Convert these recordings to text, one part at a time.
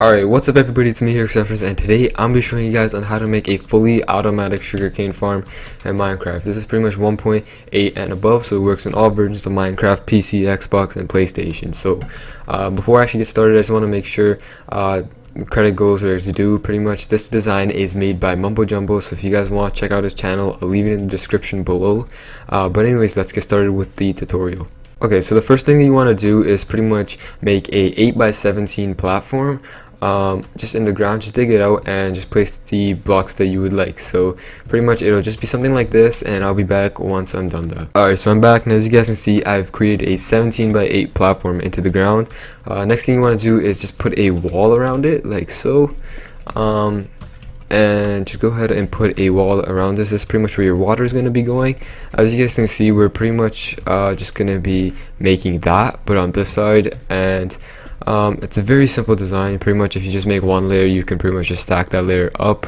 Alright, what's up everybody, it's me here, Acceptance, and today I'm going to be showing you guys on how to make a fully automatic sugarcane farm in Minecraft. This is pretty much 1.8 and above, so it works in all versions of Minecraft, PC, Xbox, and PlayStation. So, before I actually get started, I just want to make sure credit goes where it's due. Pretty much this design is made by Mumbo Jumbo, so if you guys want to check out his channel, I'll leave it in the description below. But anyways, let's get started with the tutorial. Okay, so the first thing that you want to do is pretty much make a 8x17 platform. Just in the ground, just dig it out and just place the blocks that you would like. So pretty much it'll just be something like this, and I'll be back once I'm done that. Alright, so I'm back, and as you guys can see, I've created a 17x8 platform into the ground. Next thing you want to do is just put a wall around it like so, and just go ahead and put a wall around this. This is pretty much where your water is going to be going. As you guys can see, we're pretty much just going to be making that, but on this side. And it's a very simple design. Pretty much if you just make one layer, you can pretty much just stack that layer up.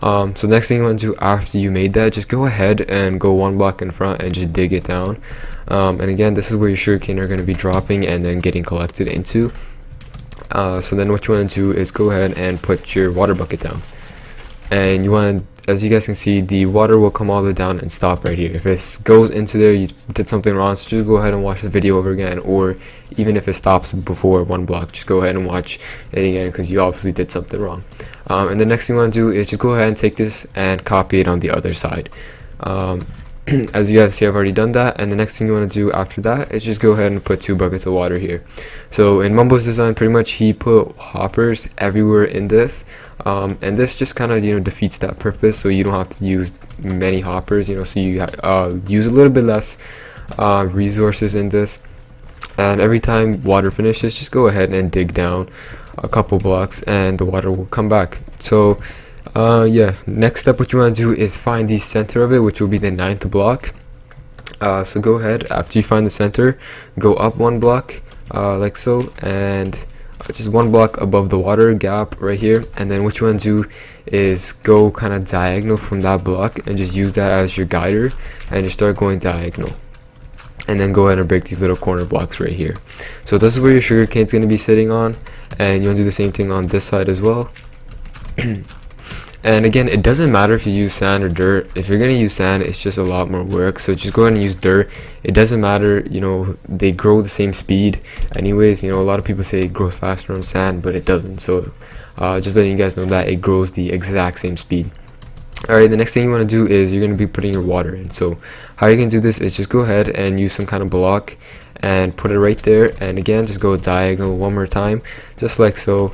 So next thing you want to do after you made that, just go ahead and go one block in front and just dig it down. And again, this is where your sugarcane are going to be dropping and then getting collected into. So then what you want to do is go ahead and put your water bucket down, and you want to, as you guys can see, the water will come all the way down and stop right here. If it goes into there, you did something wrong, so just go ahead and watch the video over again, or even if it stops before one block, just go ahead and watch it again because you obviously did something wrong. And the next thing you want to do is just go ahead and take this and copy it on the other side. As you guys see, I've already done that, and the next thing you want to do after that is just go ahead and put 2 buckets of water here. So in Mumbo's design, pretty much he put hoppers everywhere in this, and this just kind of defeats that purpose, so you don't have to use many hoppers, so you use a little bit less resources in this. And every time water finishes, just go ahead and dig down a couple blocks and the water will come back. So yeah, next step, what you want to do is find the center of it, which will be the 9th block. So go ahead, after you find the center, go up 1 block like so, and just 1 block above the water gap right here. And then what you want to do is go kind of diagonal from that block and just use that as your guider and just start going diagonal. And then go ahead and break these little corner blocks right here. So this is where your sugarcane is going to be sitting on, and you want to do the same thing on this side as well. And again, it doesn't matter if you use sand or dirt. If you're going to use sand, it's just a lot more work, so just go ahead and use dirt. It doesn't matter, they grow the same speed anyways. A lot of people say it grows faster on sand, but it doesn't. So just letting you guys know that it grows the exact same speed. Alright, the next thing you want to do is you're going to be putting your water in. So how you can do this is just go ahead and use some kind of block and put it right there, and again just go diagonal one more time, just like so,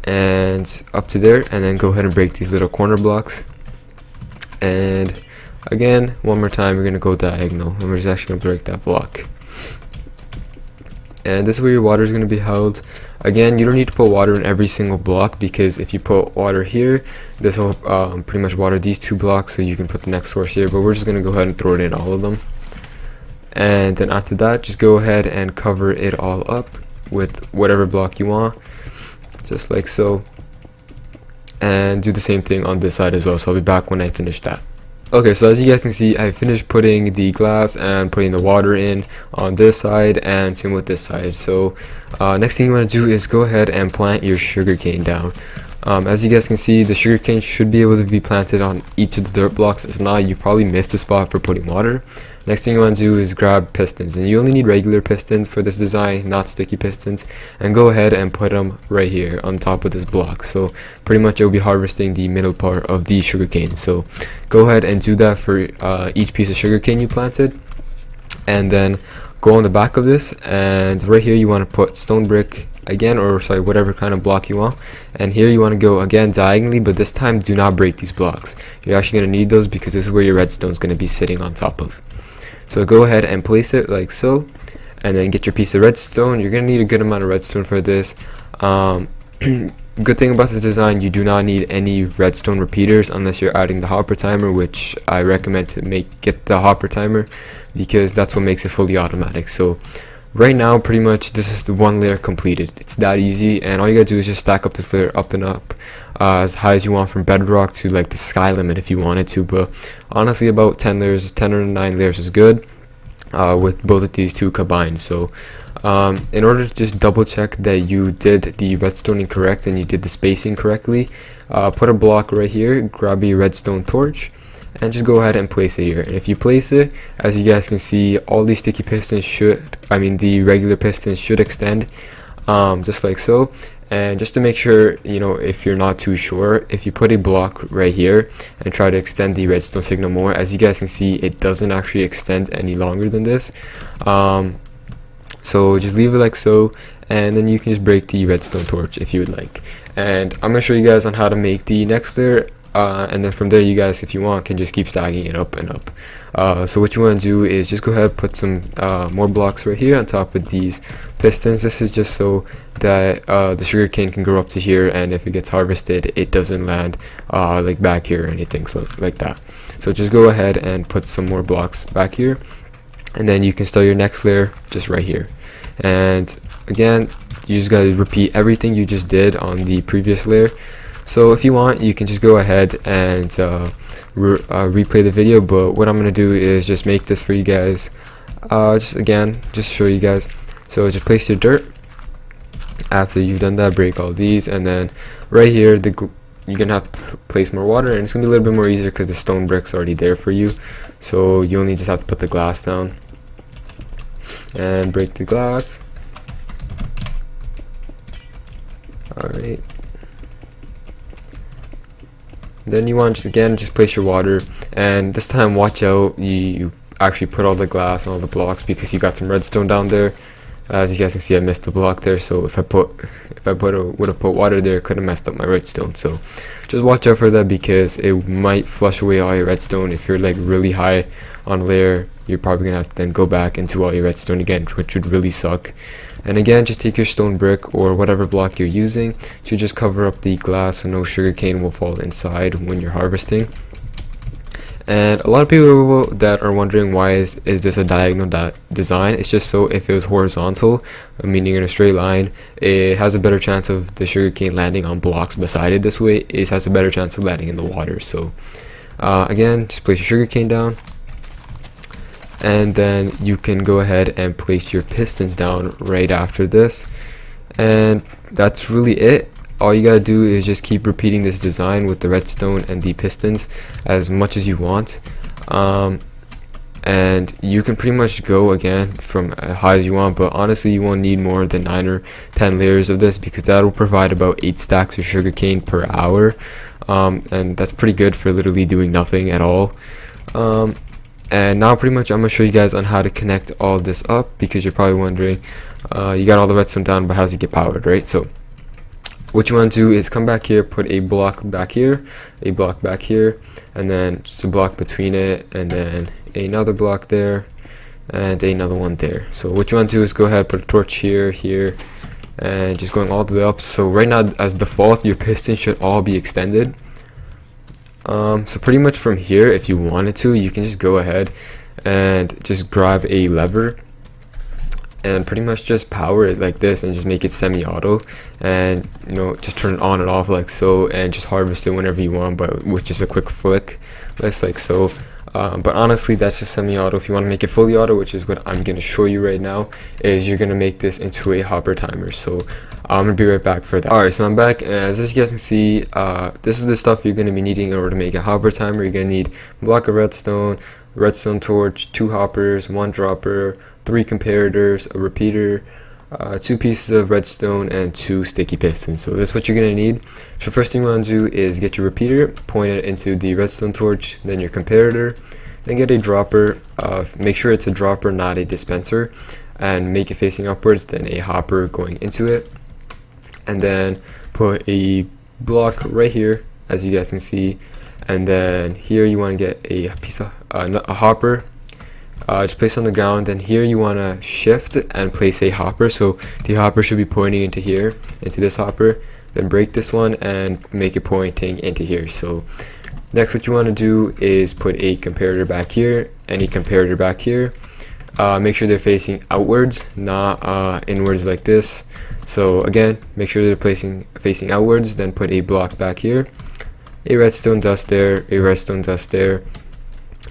and up to there, and then go ahead and break these little corner blocks, and again one more time we're going to go diagonal, and we're just actually going to break that block. And this is where your water is going to be held. Again, you don't need to put water in every single block, because if you put water here, this will pretty much water these 2 blocks, so you can put the next source here, but we're just going to go ahead and throw it in all of them. And then after that, just go ahead and cover it all up with whatever block you want, just like so, and do the same thing on this side as well. So I'll be back when I finish that. Okay, so as you guys can see, I finished putting the glass and putting the water in on this side, and same with this side. So next thing you want to do is go ahead and plant your sugarcane down. As you guys can see, the sugarcane should be able to be planted on each of the dirt blocks. If not, you probably missed a spot for putting water. Next thing you want to do is grab pistons, and you only need regular pistons for this design, not sticky pistons, and go ahead and put them right here on top of this block. So pretty much it will be harvesting the middle part of the sugarcane. So go ahead and do that for each piece of sugarcane you planted, and then go on the back of this, and right here you want to put stone brick again, or sorry, whatever kind of block you want. And here you want to go again diagonally, but this time do not break these blocks. You're actually going to need those because this is where your redstone is going to be sitting on top of. So go ahead and place it like so, and then get your piece of redstone. You're going to need a good amount of redstone for this. Good thing about this design, you do not need any redstone repeaters unless you're adding the hopper timer, which I recommend to get the hopper timer, because that's what makes it fully automatic. So right now, pretty much this is the 1 layer completed. It's that easy, and all you gotta do is just stack up this layer up and up as high as you want, from bedrock to like the sky limit if you wanted to. But honestly, about 10 layers, 10 or 9 layers is good with both of these 2 combined. So In order to just double check that you did the redstoning correct and you did the spacing correctly, put a block right here, grab a redstone torch, and just go ahead and place it here. And if you place it, as you guys can see, all these sticky pistons the regular pistons should extend, just like so. And just to make sure, if you're not too sure, if you put a block right here and try to extend the redstone signal more, as you guys can see, it doesn't actually extend any longer than this. So just leave it like so, and then you can just break the redstone torch if you would like. And I'm gonna show you guys on how to make the next layer, and then from there you guys, if you want, can just keep stacking it up and up. So what you want to do is just go ahead, put some more blocks right here on top of these pistons. This is just so that the sugarcane can grow up to here, and if it gets harvested, it doesn't land like back here or anything like that. So just go ahead and put some more blocks back here, and then you can start your next layer just right here. And again, you just gotta repeat everything you just did on the previous layer. So if you want, you can just go ahead and replay the video, but what I'm gonna do is just make this for you guys, just show you guys. So just place your dirt. After you've done that, break all these, and then right here you're gonna have to place more water, and it's gonna be a little bit more easier because the stone brick's already there for you. So you only just have to put the glass down and break the glass. Alright, then you want to just place your water, and this time watch out, you actually put all the glass and all the blocks, because you got some redstone down there. As you guys can see, I missed the block there, so if I would have put water there, it could have messed up my redstone. So just watch out for that, because it might flush away all your redstone. If you're like really high on layer, you're probably gonna have to then go back into all your redstone again, which would really suck. And again, just take your stone brick or whatever block you're using to just cover up the glass so no sugarcane will fall inside when you're harvesting. And a lot of people that are wondering, why is this a diagonal design? It's just so if it was horizontal, meaning in a straight line, it has a better chance of the sugarcane landing on blocks beside it. This way it has a better chance of landing in the water. So again, just place your sugarcane down, and then you can go ahead and place your pistons down right after this, and that's really it. All you gotta do is just keep repeating this design with the redstone and the pistons as much as you want, and you can pretty much go again from as high as you want, but honestly you won't need more than 9 or 10 layers of this, because that will provide about 8 stacks of sugarcane per hour, and that's pretty good for literally doing nothing at all. And now pretty much I'm gonna show you guys on how to connect all this up, because you're probably wondering, you got all the redstone down, but how does it get powered, right? So what you want to do is come back here, put a block back here, a block back here, and then just a block between it, and then another block there, and another one there. So what you want to do is go ahead, put a torch here, here, and just going all the way up. So right now, as default, your pistons should all be extended. So pretty much from here, if you wanted to, you can just go ahead and just grab a lever and pretty much just power it like this, and just make it semi-auto, and just turn it on and off like so, and just harvest it whenever you want, but with just a quick flick, just like so. But honestly, that's just semi-auto. If you want to make it fully auto, which is what I'm going to show you right now, is you're going to make this into a hopper timer. So I'm going to be right back for that. Alright, so I'm back, and as you guys can see, this is the stuff you're going to be needing in order to make a hopper timer. You're going to need a block of redstone torch, 2 hoppers, 1 dropper, 3 comparators, a repeater, 2 pieces of redstone, and 2 sticky pistons. So this is what you're going to need. So first thing you want to do is get your repeater, point it into the redstone torch, then your comparator, then get a dropper. Make sure it's a dropper, not a dispenser, and make it facing upwards, then a hopper going into it, and then put a block right here, as you guys can see, and then here you want to get a piece of a hopper. Just place on the ground, then here you want to shift and place a hopper, so the hopper should be pointing into here, into this hopper, then break this one and make it pointing into here. So next what you want to do is put a comparator back here, and a comparator back here. Make sure they're facing outwards, not inwards like this. So again, make sure they're facing outwards, then put a block back here, a redstone dust there, a redstone dust there,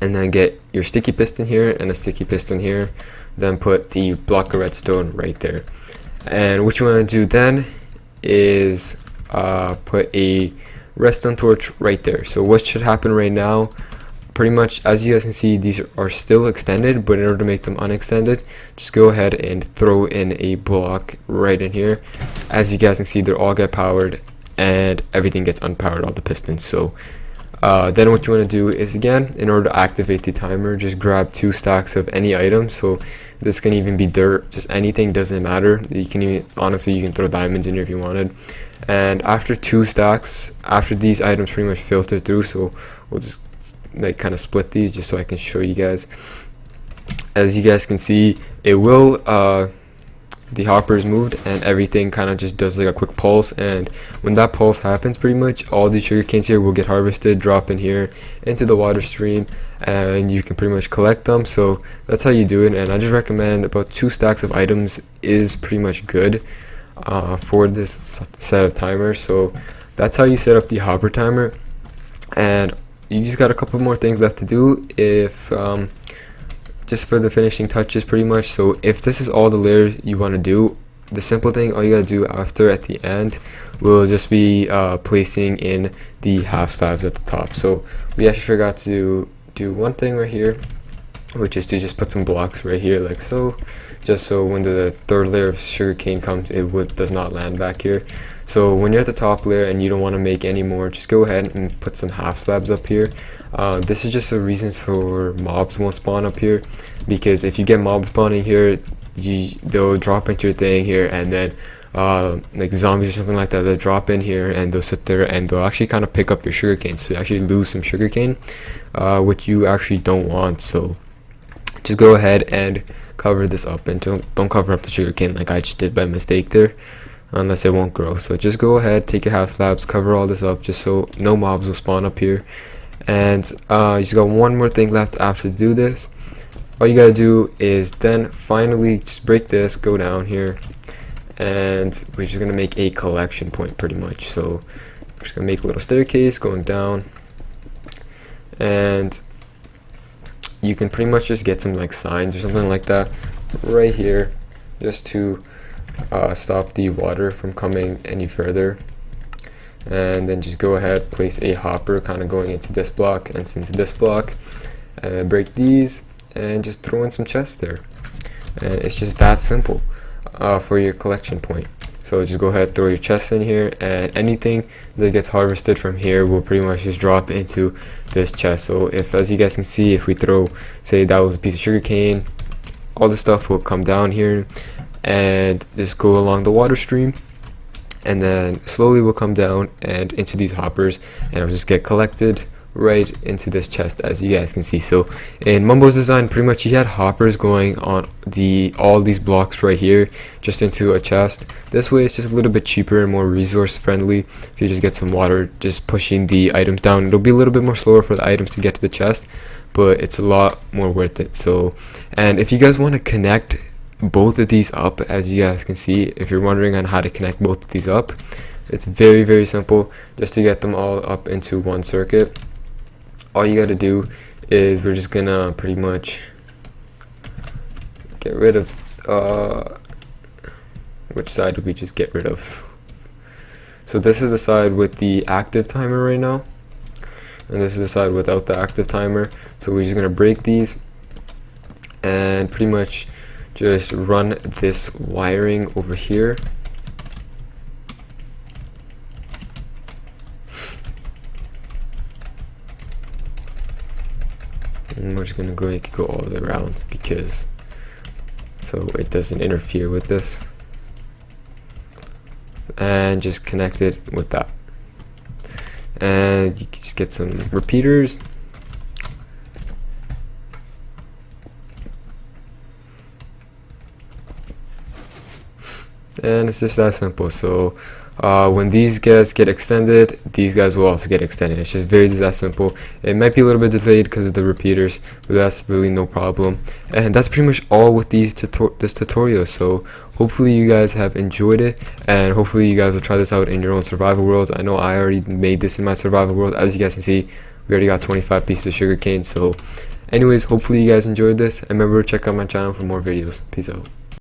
and then get your sticky piston here and a sticky piston here. then put the block of redstone right there. And what you want to do then is put a redstone torch right there. So what should happen right now, pretty much as you guys can see, these are still extended, but in order to make them unextended, just go ahead and throw in a block right in here. As you guys can see, they all get powered and everything gets unpowered, all the pistons. So then what you want to do is, again, in order to activate the timer, just grab 2 stacks of any item. So this can even be dirt, just anything, doesn't matter. You can even, honestly, you can throw diamonds in here if you wanted. And after 2 stacks, after these items pretty much filter through, so we'll just like kind of split these just so I can show you guys. As you guys can see, it will the hoppers moved and everything kind of just does like a quick pulse, and when that pulse happens, pretty much all these sugar canes here will get harvested, drop in here into the water stream, and you can pretty much collect them. So that's how you do it, and I just recommend about 2 stacks of items is pretty much good for this set of timers. So that's how you set up the hopper timer, and you just got a couple more things left to do if just for the finishing touches pretty much. So if this is all the layers you want to do, the simple thing all you gotta do after at the end will just be placing in the half slabs at the top. So we actually forgot to do one thing right here, which is to just put some blocks right here like so, just so when the 3rd layer of sugarcane comes, it does not land back here. So when you're at the top layer and you don't want to make any more, just go ahead and put some half slabs up here. This is just the reasons for mobs won't spawn up here, because if you get mobs spawning here, they'll drop into your thing here, and then like zombies or something like that, they'll drop in here and they'll sit there and they'll actually kind of pick up your sugarcane, so you actually lose some sugarcane, which you actually don't want. So just go ahead and cover this up, and don't cover up the sugarcane like I just did by mistake there, unless it won't grow. So just go ahead, take your half slabs, cover all this up just so no mobs will spawn up here. And you just got one more thing left after to do this. All you gotta do is then finally just break this, go down here, and we're just gonna make a collection point pretty much. So we're just gonna make a little staircase going down, and you can pretty much just get some like signs or something like that right here, just to stop the water from coming any further. And then just go ahead, place a hopper kind of going into this block and into this block, and break these and just throw in some chests there, and it's just that simple for your collection point. So just go ahead, throw your chests in here, and anything that gets harvested from here will pretty much just drop into this chest. So if, as you guys can see, if we throw, say that was a piece of sugar cane, all the stuff will come down here and just go along the water stream, and then slowly will come down and into these hoppers, and it'll just get collected right into this chest, as you guys can see. So in Mumbo's design, pretty much he had hoppers going on all these blocks right here just into a chest. This way it's just a little bit cheaper and more resource friendly. If you just get some water just pushing the items down, it'll be a little bit more slower for the items to get to the chest, but it's a lot more worth it. So, and if you guys want to connect both of these up, as you guys can see, if you're wondering on how to connect both of these up, it's very, very simple. Just to get them all up into one circuit, all you got to do is we're just gonna pretty much get rid of which side did we just get rid of? So this is the side with the active timer right now, and this is the side without the active timer. So we're just gonna break these and pretty much just run this wiring over here. And we're just gonna go all the way around, because so it doesn't interfere with this, and just connect it with that. And you can just get some repeaters. And it's just that simple. So when these guys get extended, these guys will also get extended. It's just very that simple. It might be a little bit delayed because of the repeaters, but that's really no problem. And that's pretty much all with this tutorial. So hopefully you guys have enjoyed it, and hopefully you guys will try this out in your own survival worlds. I know I already made this in my survival world. As you guys can see, We already got 25 pieces of sugarcane. So anyways, hopefully you guys enjoyed this, and remember to check out my channel for more videos. Peace out.